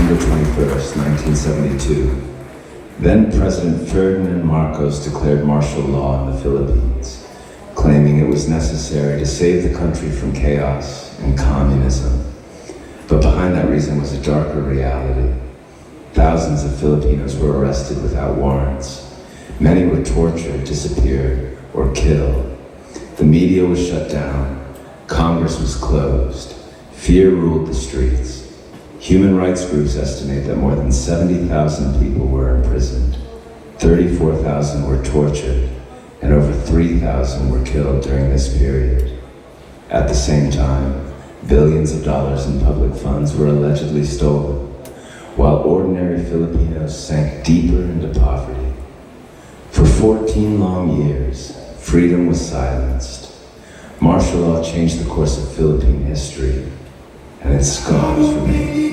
September 21st, 1972, then President Ferdinand Marcos declared martial law in the Philippines, claiming it was necessary to save the country from chaos and communism. But behind that reason was a darker reality. Thousands of Filipinos were arrested without warrants. Many were tortured, disappeared, or killed. The media was shut down. Congress was closed. Fear ruled the streets. Human rights groups estimate that more than 70,000 people were imprisoned. 34,000 were tortured, and over 3,000 were killed during this period. At the same time, billions of dollars in public funds were allegedly stolen, while ordinary Filipinos sank deeper into poverty. For 14 long years, freedom was silenced. Martial law changed the course of Philippine history, and its scars remain.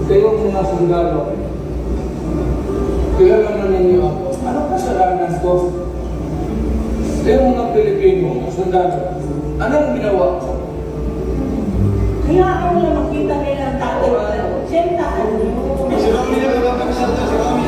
Kayong mga sundalo, kilala na ninyo ako. Anong kasalanan ko? Kayong mga Pilipino, sundalo, anong ginawa ko? Kaya ako na makita nila ang tatay ko. Siyempre, Si Romy na nagkakami sa ito, si Romy.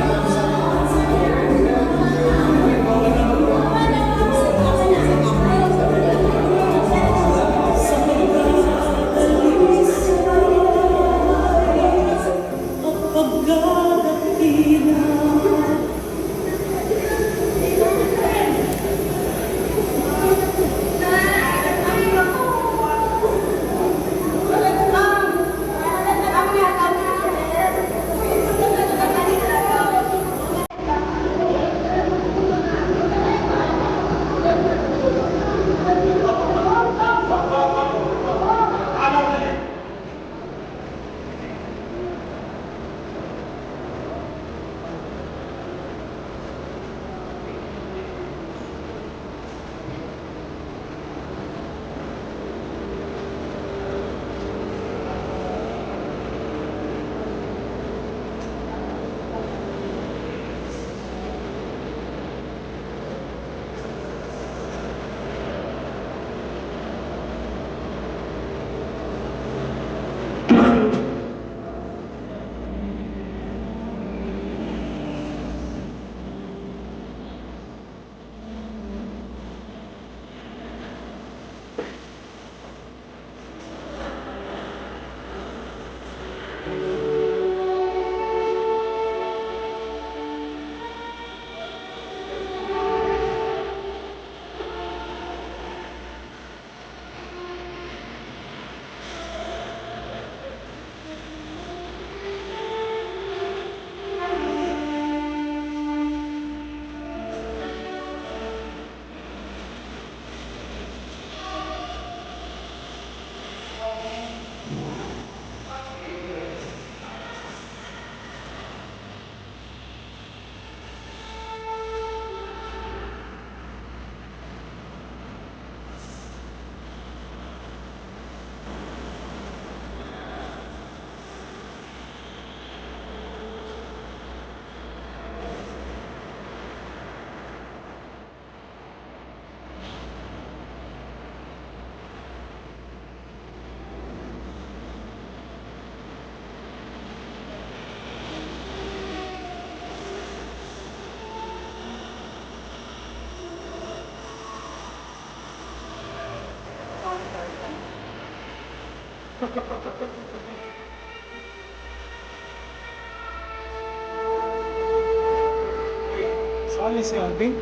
Sali si Alvin?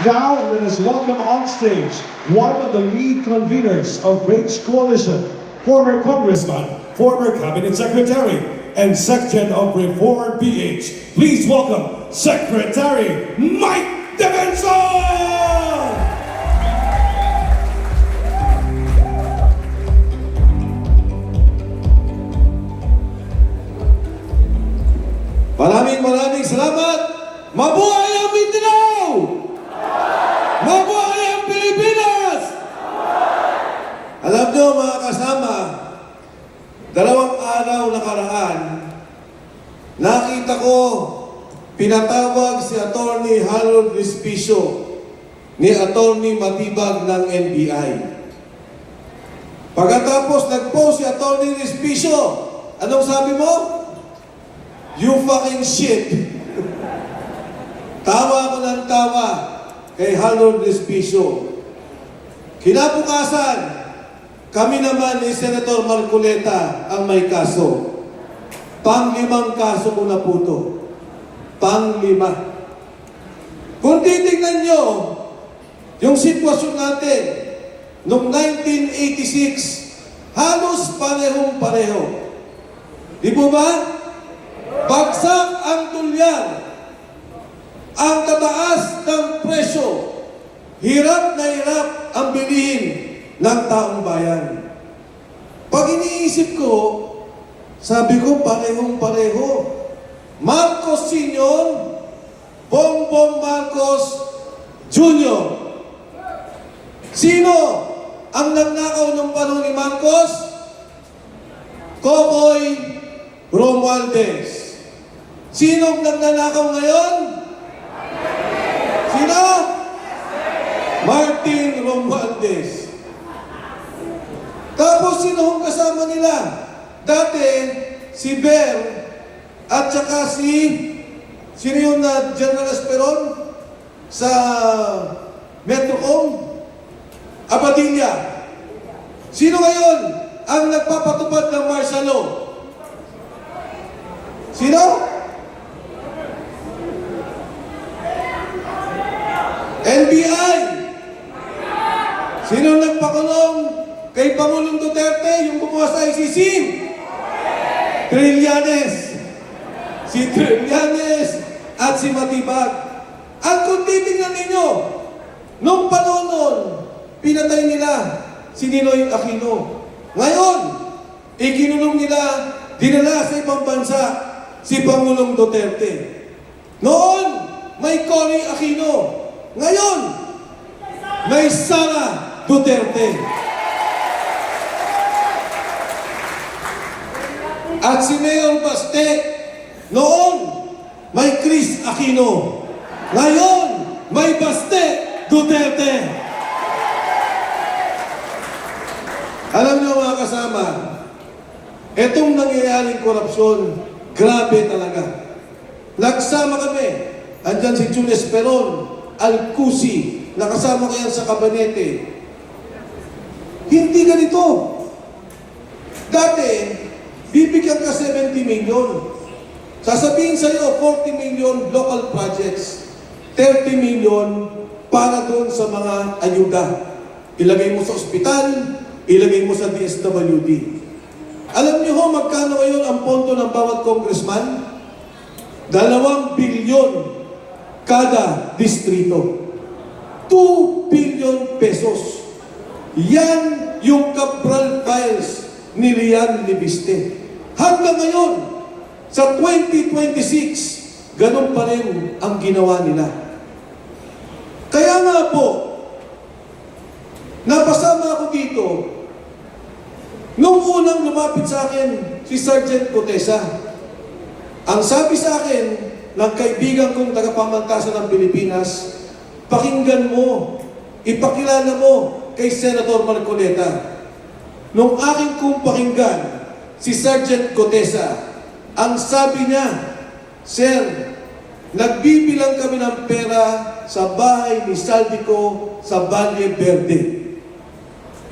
Now, let us welcome on stage one of the lead conveners of Rage Coalition, former congressman, former cabinet secretary, and section of Reform PH. Please welcome Secretary Mike Defensor! Maraming salamat! Mabuhay ang Mindanao! Mabuhay ang Pilipinas! Alam nyo mga kasama, 2 araw nakaraan, nakita ko pinatawag si Attorney Harold Respicio ni Attorney Matibag ng NBI. Pagkatapos nag-post si Attorney Respicio, anong sabi mo? You fucking shit. Tawa ko ng tawa kay Harold Respicio. Kinabukasan, kami naman ni Senator Marcoleta ang may kaso. Pang-5 kaso ko na po ito. Pang-5. Kung titignan nyo, yung sitwasyon natin, noong 1986, halos parehong-pareho. Di po ba? Bagsak ang tulyan. Ang tataas ng presyo. Hirap na hirap ang bilihin ng taong bayan. Pag iniisip ko, sabi ko parehong-pareho. Marcos Sr., Bongbong Marcos Jr. Sino ang nagnakaw ng panahon ni Marcos? Kokoy Romualdez. Sino ang nagnanakaw ngayon? Sino? Martin Romualdez. Tapos sino ang kasama nila? Dati, si Ber at saka sino yung General Esperon sa Metrocom? Abadilla. Sino ngayon ang nagpapatupad ng martial law? Sino? NBI. Sino nagpakulong kay Pangulong Duterte, yung gumawa sa ICC? Trillanes. Si Trillanes at si Matibag. At kung titingnan ninyo, nung panahon nun, pinatay nila si Ninoy Aquino. Ngayon, ikinulong nila, dinala sa ibang bansa si Pangulong Duterte. Noon, may Cory Aquino. Ngayon, may Sara Duterte. At si Mayor Baste, noon, may Chris Aquino. Ngayon, may Baste Duterte. Alam niyo mga kasama, etong nangyayaring korupsyon, grabe talaga. Nagsama kami, andyan si Jun Esperon, Alcusi, nakasama ko yan sa kabinete. Hindi ganito. Dati, bibigyan ka 70 million. Sasabihin sa iyo, 40 million local projects, 30 million para doon sa mga ayuda. Ilagay mo sa ospital, ilagay mo sa DSWD. Alam niyo ho, magkano ngayon ang pondo ng bawat congressman? 2 bilyon kada distrito. 2 billion pesos. Yan yung Cabral Files ni Lian Libiste. Hanggang ngayon, sa 2026, ganun pa rin ang ginawa nila. Kaya nga po, napasama ako dito, nung unang lumapit sa akin si Sergeant Cotesa, ang sabi sa akin ng kaibigan kong tagapamantasan ng Pilipinas, pakinggan mo, ipakilala mo kay Senator Marcoleta. Nung aking kong pakinggan si Sergeant Cotesa, ang sabi niya, Sir, nagbibilang kami ng pera sa bahay ni Saldico sa Valle Verde.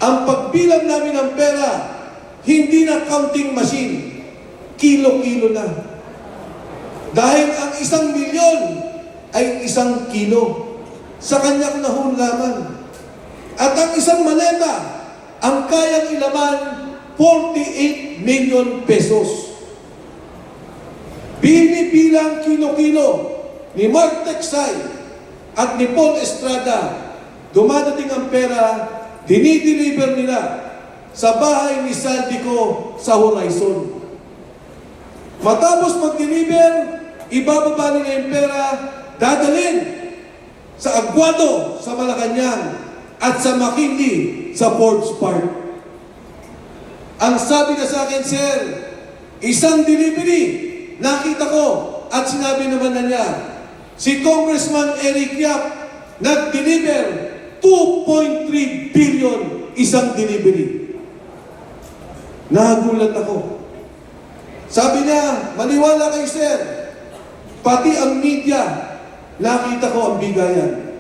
Ang pagbilang namin ng pera, hindi na counting machine, kilo-kilo na. Dahil ang 1 milyon ay 1 kilo. Sa kanya ko nahulaman. At ang isang maleta, ang kayang ilaman 48 million pesos. Binibilang kilo-kilo ni Mark Teksay at ni Paul Estrada, dumadating ang pera, dinideliver nila sa bahay ni Saldico sa Horizon. Matapos mag-deliver, ibababa nila yung pera, dadalhin sa Aguado sa Malacanang at sa McKinley sa Forbes Park. Ang sabi na sa akin, sir, isang delivery, nakita ko at sinabi naman na niya, si Congressman Eric Yap nag-deliver 2.3 billion isang delivery. Nagulat ako. Sabi niya, maniwala kayo sir, pati ang media, nakita ko ang bigayan.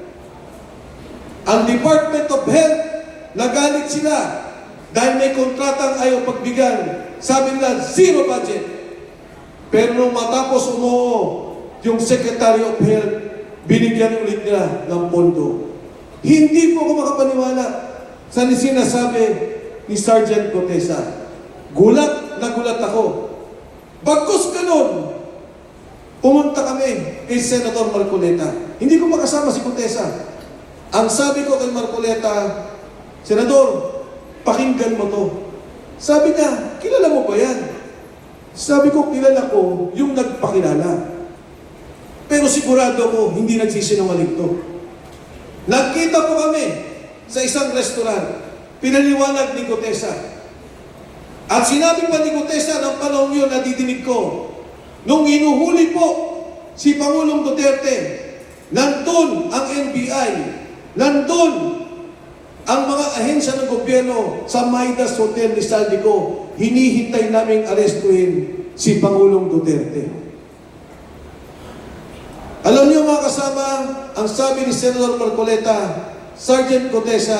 Ang Department of Health, nagalit sila dahil may kontratang ayaw pagbigyan. Sabi nila, zero budget. Pero nung matapos umuo, yung Secretary of Health, binigyan ulit nila ng pondo. Hindi po ako makapaniwala sa sinasabi ni Sergeant Gotesa. Gulat na gulat ako. Bagkus ganun, pumunta kami kay Senator Marcoleta. Hindi ko makasama si Gotesa. Ang sabi ko kay Marcoleta, Senador, pakinggan mo to. Sabi niya, kilala mo ba yan? Sabi ko, kilala ko yung nagpakilala. Pero sigurado ko, hindi nagsisinungaling to. Nagkita po kami sa isang restaurant. Pinaliwanag ni Gotesa. At sinabi pa ni Gotesa ng panahon yun, nadidinig ko, nung inuhuli po si Pangulong Duterte, nandun ang NBI, nandun ang mga ahensya ng gobyerno sa Midas Hotel ni Saldico, hinihintay naming arestuhin si Pangulong Duterte. Alam niyo mga kasama, ang sabi ni Senator Marcoleta, Sergeant Gotesa,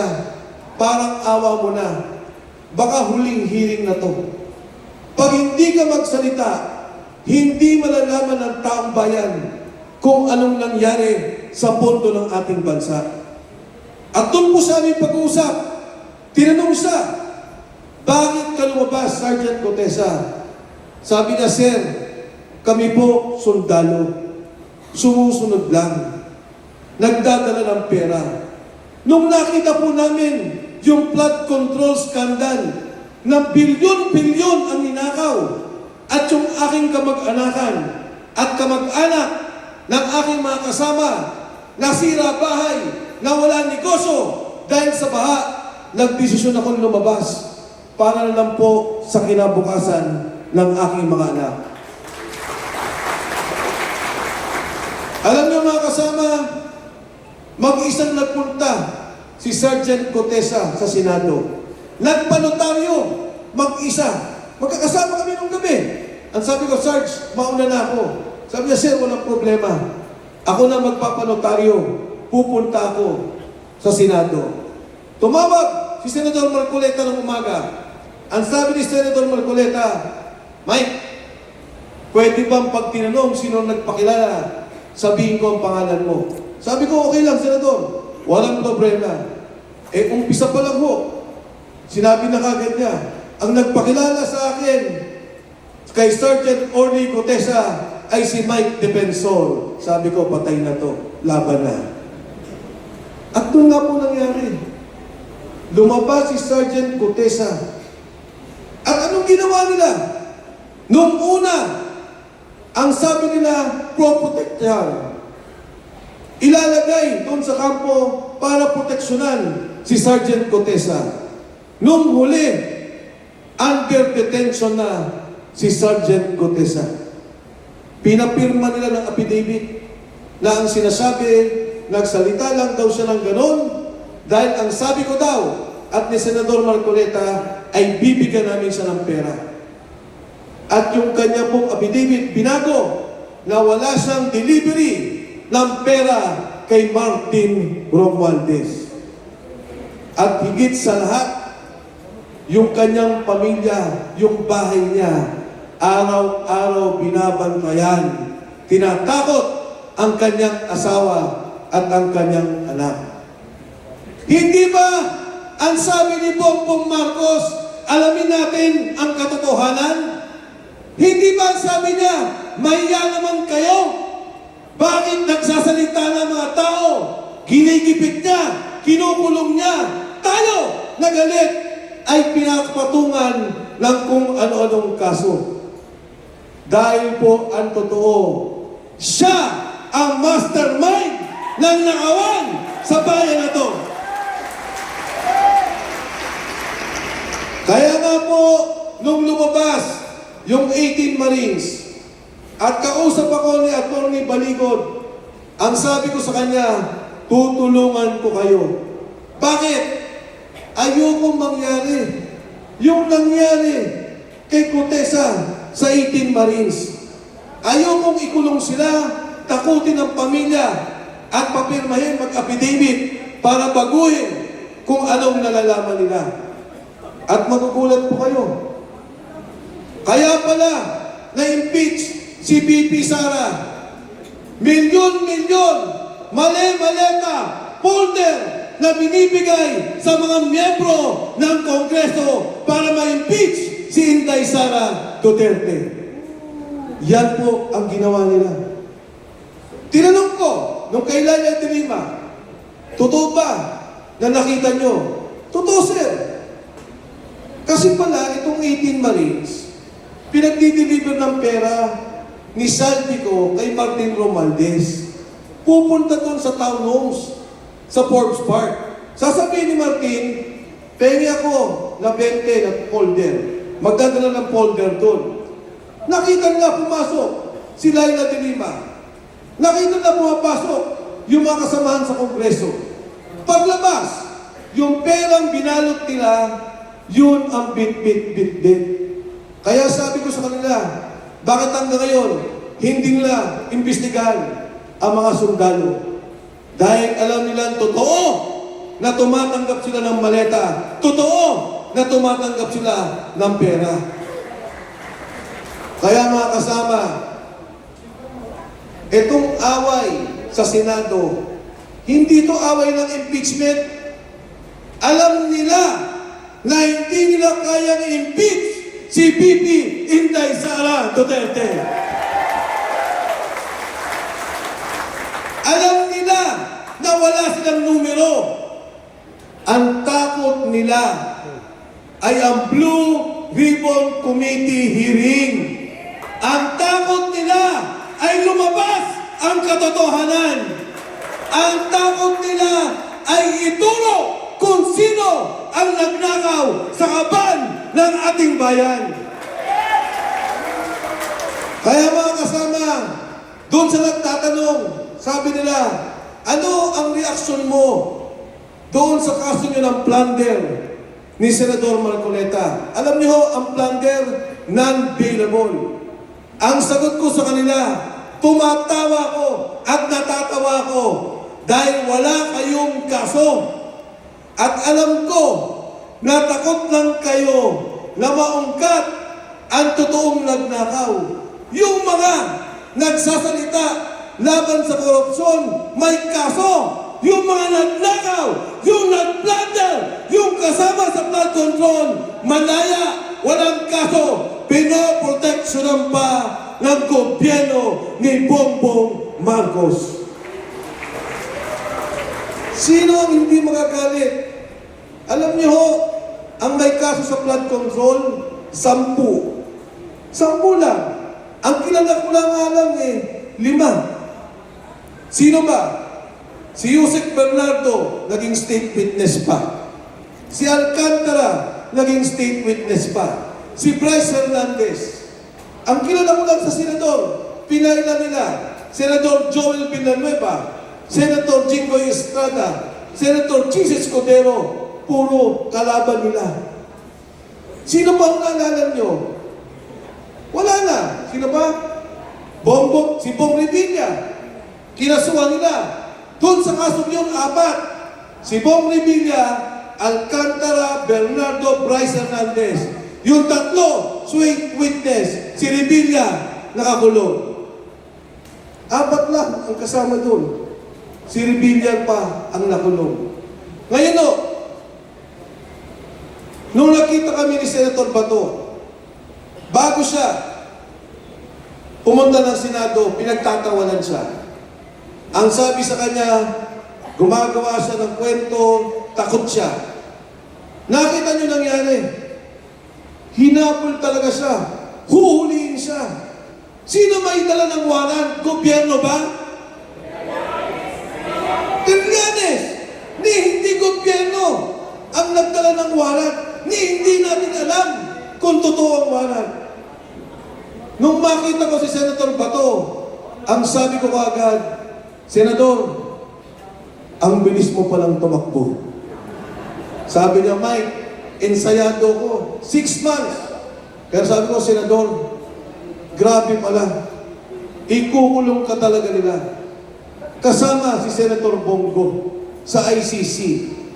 parang awa mo na, baka huling hearing na to. Pag hindi ka magsalita, hindi malalaman ng taong bayan kung anong nangyari sa pondo ng ating bansa. At doon po sa aming pag-uusap, tinanong siya, bakit ka lumabas, Sergeant Gotesa? Sabi niya, sir, kami po sundalo. Sumusunod lang. Nagdadala ng pera. Nung nakita po namin yung flood control scandal na bilyon-bilyon ang ninakaw at yung aking kamag-anakan at kamag-anak ng aking mga kasama nasira bahay, nawala negosyo dahil sa baha, nagdesisyon akong lumabas para na lang po sa kinabukasan ng aking mga anak. Alam niyo mga kasama, mag-isang nagpunta si Sergeant Gotesa sa Senado. Nagpanotaryo, mag-isa. Magkakasama kami nung gabi. Ang sabi ko, Sarge, mauna na ako. Sabi niya, sir, walang problema. Ako na magpapanotaryo. Pupunta ako sa Senado. Tumawag si Senator Marcoleta ng umaga. Ang sabi ni Senator Marcoleta, Mike, pwede bang pag tinanong sino nagpakilala, sabihin ko ang pangalan mo? Sabi ko, okay lang, Senador. Walang problema. Umpisa pa lang ho. Sinabi na kagad niya, ang nagpakilala sa akin kay Sergeant Orly Gotesa ay si Mike Defensor. Sabi ko, patay na to. Laban na. At doon nga po nangyari. Lumabas si Sergeant Gotesa. At anong ginawa nila? Noong una, ang sabi nila, pro-protect yan. Ilalagay doon sa kampo para proteksyonan si Sergeant Gotesa. Noong huli, under detention na si Sergeant Gotesa. Pinapirma nila ng affidavit na ang sinasabi, nagsalita lang daw siya ng ganon dahil ang sabi ko daw at ni Senador Marcoleta ay bibigyan namin siya ng pera. At yung kanya pong affidavit binago na wala siyang delivery ng pera kay Martin Romualdez. At higit sa lahat, yung kanyang pamilya, yung bahay niya, araw-araw binabantayan. Tinatakot ang kanyang asawa at ang kanyang anak. Hindi ba ang sabi ni Bongbong Marcos, alamin natin ang katotohanan? Hindi ba sabi niya, mahiya naman kayo? Bakit nagsasalita ng mga tao? Ginigipit niya, kinukulong niya. Tayo, nagalit, ay pinapatungan ng kung ano-anong kaso. Dahil po ang totoo, siya ang mastermind ng nakawan sa bayan na to. Kaya nga po, nung lumabas yung 18 Marines, at kausap ako ni Atty. Baligod, ang sabi ko sa kanya, tutulungan ko kayo. Bakit? Ayokong mangyari yung nangyari kay Cotesa sa 18 Marines. Ayokong ikulong sila, takutin ang pamilya, at papirmahin mag-affidavit para baguhin kung anong nalalaman nila. At magugulat po kayo. Kaya pala, na-impeach si BP Sara. Milyon-milyon, mali-maleta, folder na binibigay sa mga miyembro ng Kongreso para ma-impeach si Inday Sara Duterte. Yan po ang ginawa nila. Tinanong ko, nung kay Laila de Lima, totoo ba na nakita nyo? Totoo, sir. Kasi pala, itong 18 Marines, pinagdi-deliver ng pera ni Saldico kay Martin Romualdez. Pupunta doon sa townhomes, sa Forbes Park. Sasabihin ni Martin, pengi ako na 20 na folder. Magdadala ng folder doon. Nakita nga pumasok si Laila de Lima. Nakita na pumapasok yung mga kasamahan sa Kongreso. Paglabas, yung perang binalot nila, yun ang bit-bit-bit-bit. Kaya sabi ko sa kanila, bakit hanggang ngayon, hindi nila imbestigahan ang mga sundalo? Dahil alam nila totoo na tumatanggap sila ng maleta. Totoo na tumatanggap sila ng pera. Kaya mga kasama, itong away sa Senado, hindi ito away ng impeachment. Alam nila na hindi nila kayang impeach si BP Inday Sara Duterte. Alam nila na wala silang numero. Ang takot nila ay ang Blue Ribbon Committee hearing. Ang takot nila ay lumabas ang katotohanan. Ang takot nila ay ituro kung sino ang nagnakaw sa kaban ng ating bayan. Kaya mga kasama, doon sa nagtatanong, sabi nila, ano ang reaksyon mo doon sa kaso nyo ng plunder ni Senador Marcoleta? Alam niyo, ang plunder, non-bailable. Ang sagot ko sa kanila, tumatawa ko at natatawa ko dahil wala kayong kaso. At alam ko na takot lang kayo na maungkat ang totoong nagnakaw. Yung mga nagsasalita laban sa korupsyon, may kaso. Yung mga nagnakaw, yung nagplunder, yung kasama sa flood control, malaya, walang kaso. Pinoproteksyonan pa ng gobyerno ni Bongbong Marcos. Sino ang hindi magagalit? Alam niyo ho, ang may kaso sa flood control, 10. 10 lang. Ang kilala ko lang alam 5. Sino ba? Si Yusek Bernardo, naging state witness pa. Si Alcantara, naging state witness pa. Si Bryce Hernandez. Ang kilala ko lang sa senador, pinailan nila, Senador Joel Villanueva, Senator Jinggoy Estrada, Senator Jesus Codero, puro kalaban nila. Sino pa ang naalala nyo? Wala na. Sino ba? Si Bong Revilla. Kinasuhan nila. Doon sa kaso yun, 4. Si Bong Revilla, Alcantara, Bernardo, Bryce Hernandez. Yung 3, sweet witness, si Revilla, nakakulong. 4 lang ang kasama doon. Si Revilla pa ang nakulong. Ngayon Nung nakita kami ni Senator Bato, bago siya pumunta ng Senado, pinagtatawanan siya. Ang sabi sa kanya, gumagawa siya ng kwento, takot siya. Nakita niyo nangyari. Hinapol talaga siya. Huhulihin siya. Sino may dala ng warrant? Gobyerno ba? Trillanes! Ni hindi gobyerno ang nagdala ng warrant. Ni hindi natin alam kung totoo ang warrant. Nung makita ko si Senator Bato, ang sabi ko kaagad, Senador, ang bilis mo palang tumakbo. Sabi niya, Mike, ensayado ko, 6 months. Pero sabi ko, Senador, grabe pala. Ikukulong ka talaga nila. Kasama si Senator Bongo sa ICC.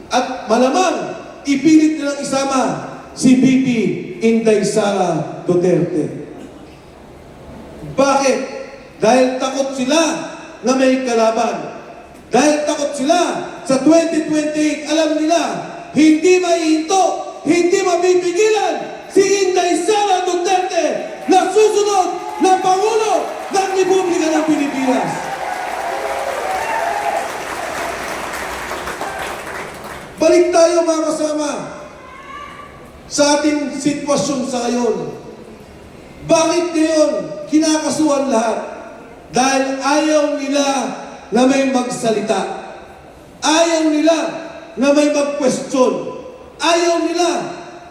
At malamang, ipilit nilang isama si BP Inday Sara Duterte. Bakit? Dahil takot sila na may kalaban. Dahil takot sila sa 2028, alam nila, hindi maihinto, hindi mapipigilan si Inday Sara Duterte na susunod na Pangulo ng Republika ng Pilipinas. Balik tayo mga kasama sa ating sitwasyon sa ngayon. Bakit ngayon kinakasuhan lahat? Dahil ayaw nila na may magsalita. Ayaw nila na may mag-question. Ayaw nila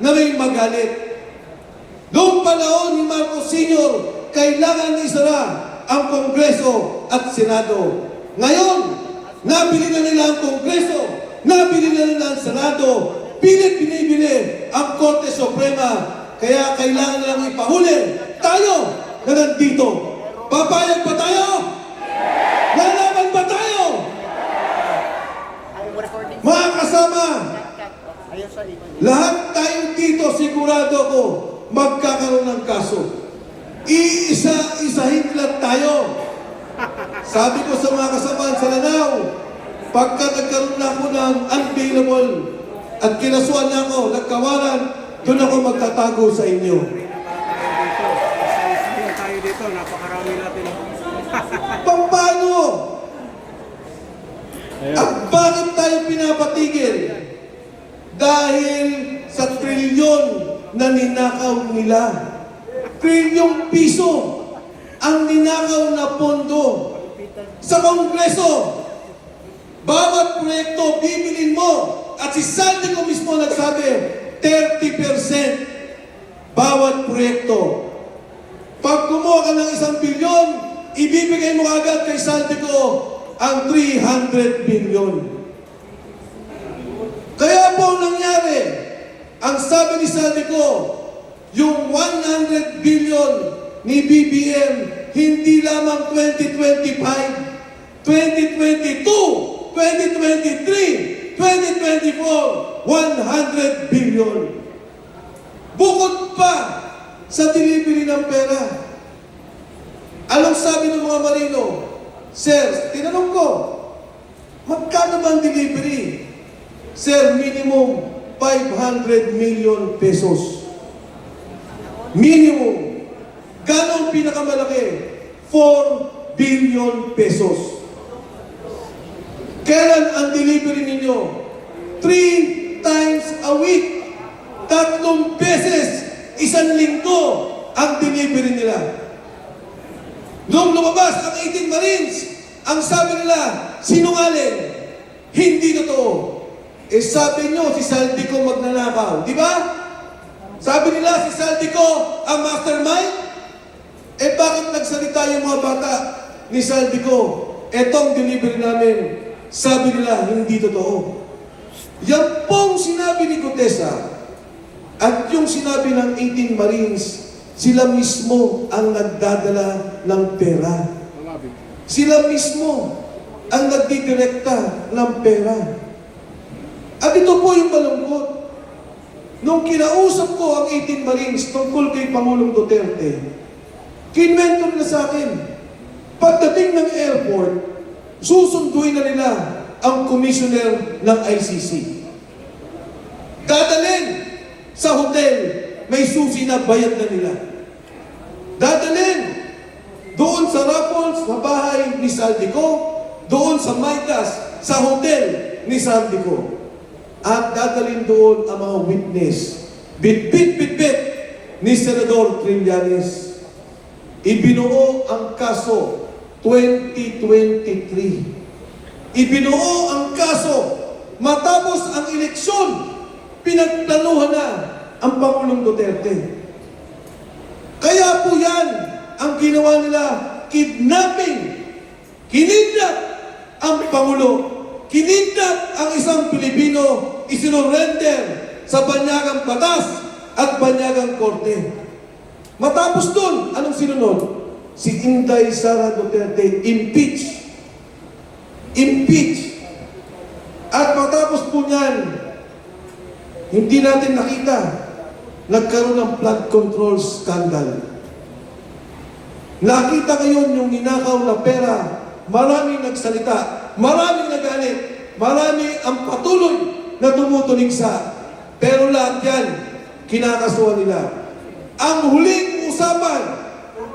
na may magalit. Noong panahon ni Marcos Sr., kailangan isara ang Kongreso at Senado. Ngayon, nabili na nila ang Kongreso, nabili na nila ang Senado, pilit binibili ang Korte Suprema. Kaya kailangan nilang ipahuli tayo na nandito. Papayag ba tayo? Lalaban ba tayo? Mga kasama, lahat tayo dito sigurado ko magkakaroon ng kaso. Iisa-isahin lang tayo. Sabi ko sa mga kasama sa Lanao, pagka nagkaroon na ako ng unbailable at kinasuhan na ako, nagkawalan, doon ako magtatago sa inyo. Tayo dito, napakarami natin. Paano? At bakit tayo pinapatigil? Dahil sa trilyon na ninakaw nila. Trilyong piso ang ninakaw na pondo sa Kongreso. Bawat proyekto bibilin mo at si Sandy ko mismo nagsabi 30% bawat proyekto. Pag kumuha ka ng 1 bilyon, ibibigay mo agad kay Sandy ko ang 300 bilyon. Kaya po ang nangyari, ang sabi ni Sandy ko, yung 100 billion ni BBM, hindi lamang 2025, 2022, 2023, 2024, 100 billion. Bukod pa sa delivery ng pera. Anong sabi ng mga marino? Sir, tinanong ko, magkano ba ang delivery? Sir, minimum 500 million pesos. Minimum. Ganon pinakamalaki? 4 billion pesos. Kailan ang delivery ninyo? 3 times a week. 3 beses, 1 linggo ang delivery nila. Nung lumabas ang 18 Marines, ang sabi nila, sinungaling. Hindi totoo. Eh sabi nyo, si Saldico magnanakaw. Di ba? Sabi nila, si Saldico ang mastermind. Eh bakit nagsalita yung mga bata ni Saldico? Etong delivery namin. Sabi nila, hindi totoo. Yan pong sinabi ni Gutesa at yung sinabi ng 18 Marines, sila mismo ang nagdadala ng pera. Sila mismo ang nagdidirekta ng pera. At ito po yung malungkot. Nung kinausap ko ang 18 Marines tungkol kay Pangulong Duterte, kinwento nila sa akin, pagdating ng airport, susunduin na nila ang commissioner ng ICC. Dadalhin sa hotel, may susi na bayad na nila. Dadalhin doon sa Raffles, sa bahay ni Saldico, doon sa Maitas, sa hotel ni Saldico. At dadalhin doon ang mga witness. Bit-bit ni Senador Trillanes. Ibinuo ang kaso 2023. Ibinuo ang kaso matapos ang eleksyon. Pinagplanuhan na ang Pangulong Duterte. Kaya po yan ang ginawa nila, kidnapping. Kinidnap ang Pangulo. Kinidnap ang isang Pilipino, isinurrender sa banyagang batas at banyagang korte. Matapos doon, anong sinunod? Si Inday Sara Duterte, impeach. Impeach. At matapos po niyan, hindi natin nakita, nagkaroon ng flood control scandal. Nakita ngayon yung ninakaw na pera, maraming nagsalita, maraming nagalit, marami ang patuloy na tumutuligsa. Pero lahat yan, kinakasuhan nila. Ang huling usapan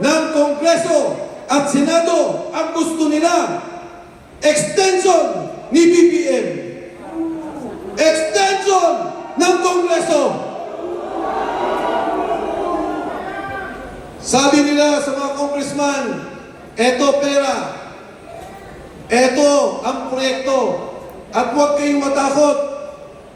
ng Kongreso at Senado, ang gusto nila, extension ni BBM. Extension ng Kongreso. Sabi nila sa mga congressman, eto pera, eto ang proyekto, at huwag kayong matakot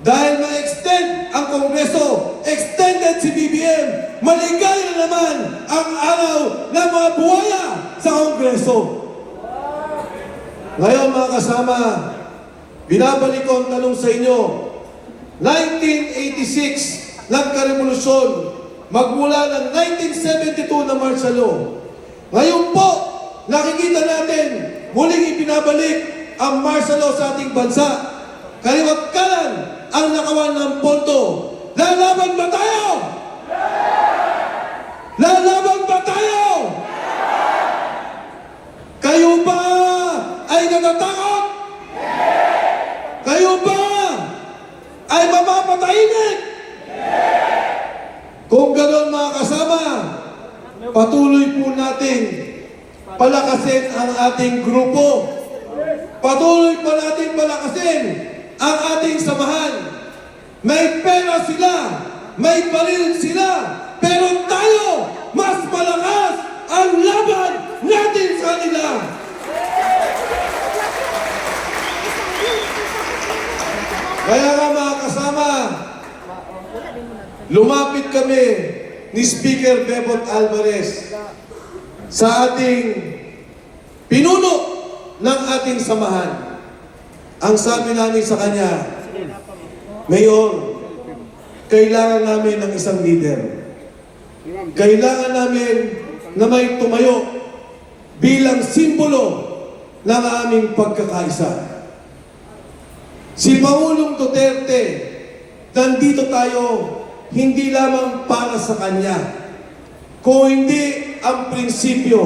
dahil ma-extend ang Kongreso, extended si BBM, maligay na naman ang araw ng mga buhaya sa Kongreso. Ngayon mga kasama, binabalik ko ang tanong sa inyo. 1986, nagka-revolusyon, magmula ng 1972 na martial law. Ngayon po, nakikita natin, muling ipinabalik ang martial law sa ating bansa. Kaliwat kanan ang nakawan ng pondo. Lalaban ba tayo? Lalaban ba tayo? Kayo ba ay natatakot? Kayo ba ay mapapatahimik? Kung gano'n mga kasama, patuloy po natin palakasin ang ating grupo. Patuloy pa natin palakasin ang ating samahan. May pera sila, may baril sila, pero tayo, mas malakas ang laban natin sa kanila. Kaya nga mga kasama, lumapit kami ni Speaker Bebot Alvarez sa ating pinuno ng ating samahan. Ang sabi namin sa kanya, Mayor, kailangan namin ng isang leader. Kailangan namin na may tumayo bilang simbolo ng aming pagkakaisa. Si Pangulong Duterte, nandito tayo hindi lamang para sa kanya, kung hindi ang prinsipyo,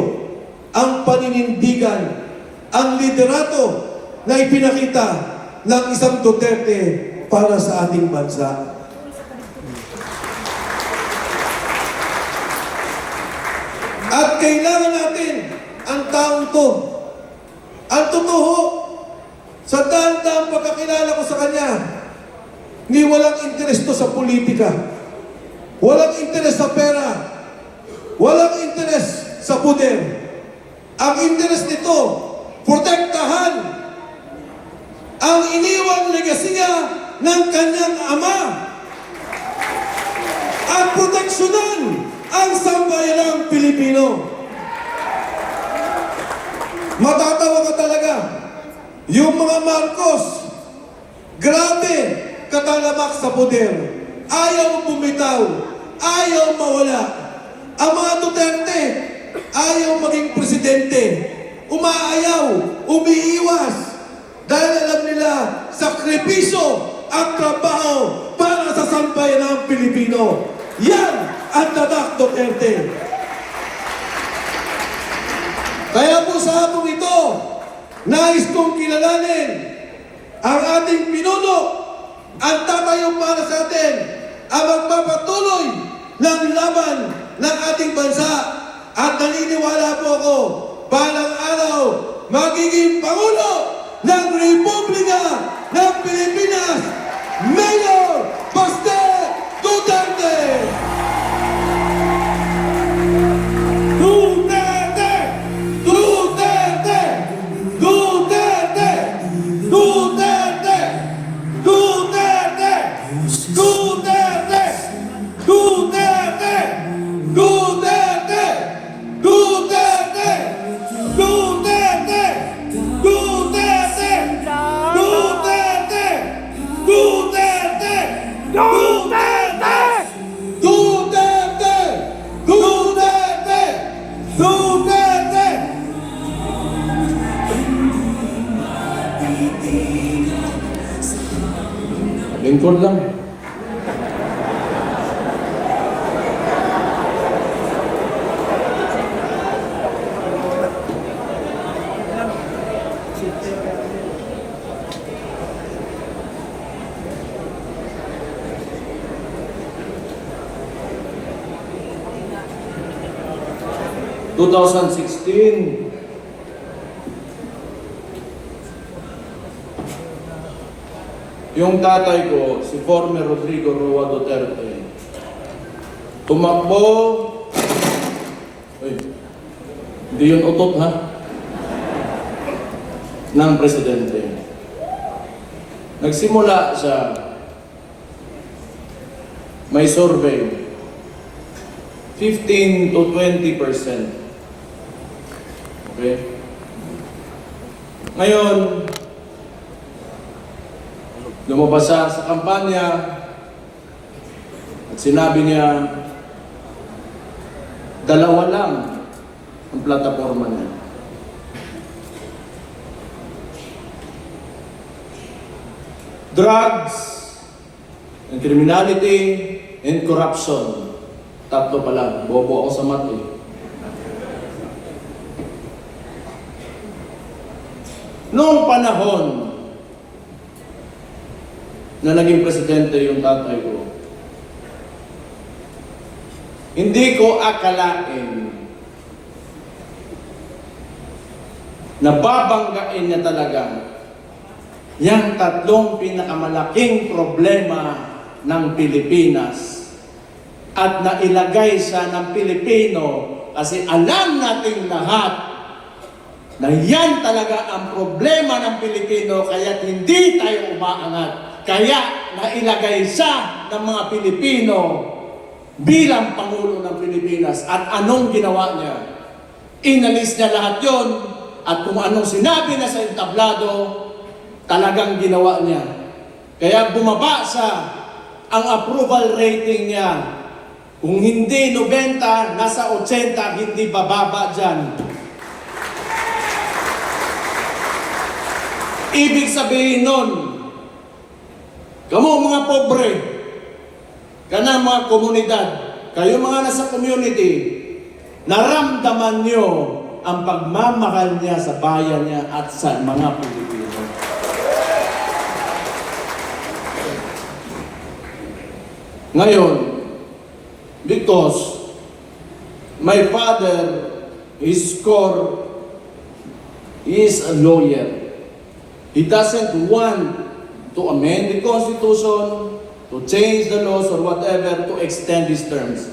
ang paninindigan, ang liderato na ipinakita ng isang Duterte para sa ating bansa. At kailangan natin ang taong to. Ang totoo, sa daan-daang pagkakilala ko sa kanya, hindi walang interes to sa politika. Walang interes sa pera. Walang interes sa poder. Ang interes nito, protektahan ang iniwang legasiya ng kanyang ama at proteksyonan ang sambayanang Pilipino. Matatawa ka talaga. Yung mga Marcos, grabe katalamak sa poder. Ayaw bumitaw. Ayaw mawala. Ang mga Duterte, ayaw maging presidente. Umaayaw, umiiwas. Dahil alam nila, sakripisyo at trabaho para sa sambayanang Pilipino. Yan ang tatak Duterte. Kaya po sa hapong ito, nais kong kilalanin ang ating pinuno, ang tatayo para sa atin, ang magpapatuloy ng laban ng ating bansa. At naniniwala po ako, balang araw, magiging Pangulo ng Republika ng Pilipinas, Mayor Baste Duterte! Duterte! Duterte! Duterte! Duterte! Duterte! Duterte! Duterte! Duterte! Duterte! Duterte! Duterte! Duterte! Duterte! Duterte! Duterte! Duterte! Duterte! Lingkod lang. (2016) yung tatay ko, si former Rodrigo Roa Duterte, tumakbo, hindi yun utot ha, ng presidente. Nagsimula siya, may survey, 15 to 20%. Okay? Ngayon, lumabas siya sa kampanya at sinabi niya, dalawa lang ang plataforma niya. Drugs and criminality and corruption. Tatlo pa lang. Bobo ako sa math eh. Noong panahon na naging presidente yung tatay ko, hindi ko akalain na babanggain niya talaga yung tatlong pinakamalaking problema ng Pilipinas at nailagay siya ng Pilipino kasi alam nating lahat na yan talaga ang problema ng Pilipino kaya hindi tayo umaangat. Kaya nailagay siya ng mga Pilipino bilang Pangulo ng Pilipinas. At anong ginawa niya? Inalis niya lahat yon at kung anong sinabi na sa entablado, talagang ginawa niya. Kaya bumaba siya ang approval rating niya. Kung hindi 90, nasa 80, hindi bababa dyan. Ibig sabihin nun, kamu mga pobre, kana mga komunidad, kayo mga nasa community, naramdaman nyo ang pagmamahal niya sa bayan niya at sa mga Pilipino. Ngayon, because my father, his core, is a lawyer. He doesn't want to amend the Constitution, to change the laws or whatever, to extend his terms.